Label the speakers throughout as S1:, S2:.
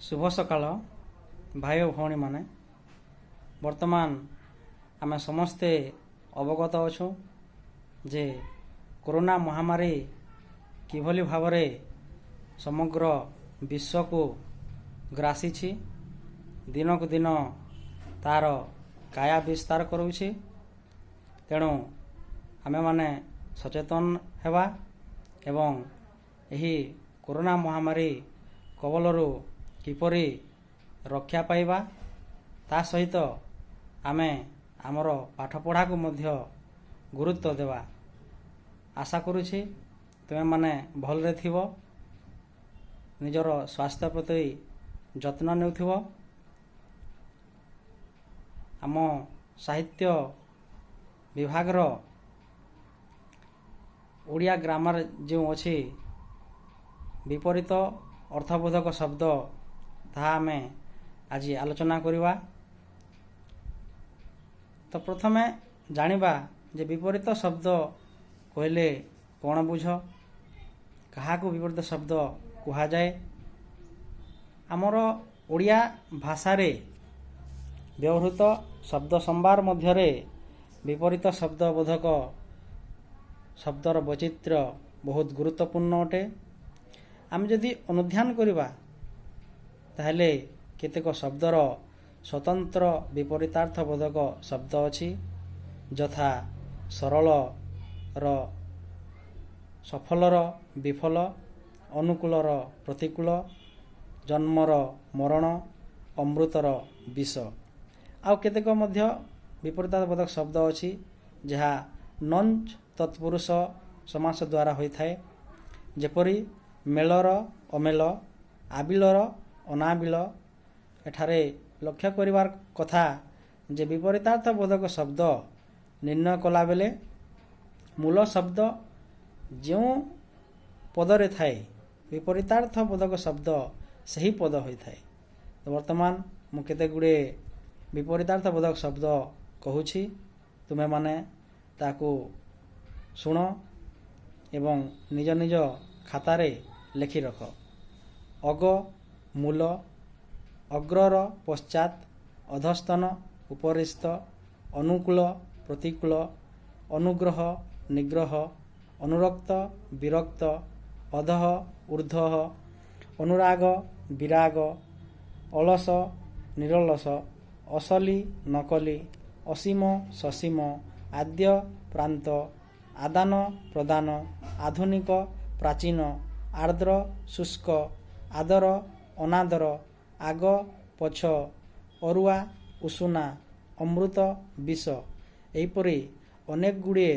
S1: शुभ सकाळ भाई और भौणी माने वर्तमान आम समस्ते अवगत अच्छु जे कोरोना महामारी किभली भाव समग्र विश्व को ग्रासी दिनक दिन तार काया विस्तार करुछि। तेणु आमे माने सचेतन हेबा एवं एही कोरोना महामारी कबलरू किपरि रक्षा पाइबा ता सहित आमे आमर पाठपढ़ा को मध्य गुरुत्व देवा। आशा करुछि तुमे माने भलरे थिबो, निजर स्वास्थ्य प्रति जत्न नेउथिबो। आम साहित्य विभागर ओडिया ग्रामर जो अच्छी विपरीत अर्थबोधक शब्द ताहा आमे आज आलोचना करिबा। तो प्रथमे जानिबा जे विपरीत शब्द कहले कौन बुझ, कहा को विपरीत शब्द कहा जाए। आमर ओडिया भाषा रे व्यवहृत शब्द संभार मध्यरे विपरीत शब्दबोधक शब्दर वैचित्र्य बहुत गुरुत्वपूर्ण अटे। आम जदि अनुध्यान करिबा ताहले केतेक शब्दर स्वतंत्र विपरीतार्थबोधक शब्द अछि, यथा सरल र सफलर विफल, अनुकूलर प्रतिकूल, जन्मर मरण, अमृतर विष। आउ केतेक मध्य विपरीतार्थबोधक शब्द अछि जहा नंच तत्पुरुष समास द्वारा होई थाए, जेपरि मेलर अमेल, आबिलर अनाबिल। एठारे लक्ष्य करिवार कथा जे विपरीतार्थबोधक शब्द निर्णय कला बेले मूल शब्द जो पदरे थाए विपरीतार्थबोधक शब्द सही पद होई थाए। तो वर्तमान मु केते गुडे विपरीतार्थबोधक शब्द कहूछि, तुमे माने ताकू शुण एवं निज निज खातारे लिखि रख। अग मूल, अग्रर पश्चात, अधस्तन उपरिस्थ, अनुकूल प्रतिकूल, अनुग्रह निग्रह, अनुरक्त विरक्त, अधः ऊर्ध्वः, अनुराग विराग, अलस निरलस, असली नकली, असीम ससीम, आद्य प्रांत, आदान प्रदान, आधुनिक प्राचीन, आर्द्र शुष्क, आदर अनादर, आग पछ, अरुआ उषुना, अमृत विष। एहिपरि अनेक गुड़िए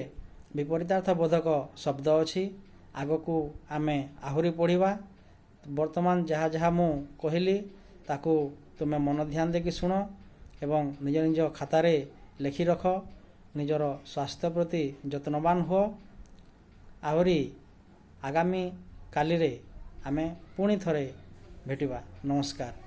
S1: विपरीतार्थबोधक शब्द अछि। आगकू आमे आहुरी पढ़िबा। वर्तमान जहाँ जहाँ मु कहली ताकू तुमे मन ध्यान देकी शुण एवं निज निज खातारे लिखि रख। निजर स्वास्थ्य प्रति जत्नवान हो। आहुरी आगामी काली रे आमे पुणी थरे भेटिबा। नमस्कार।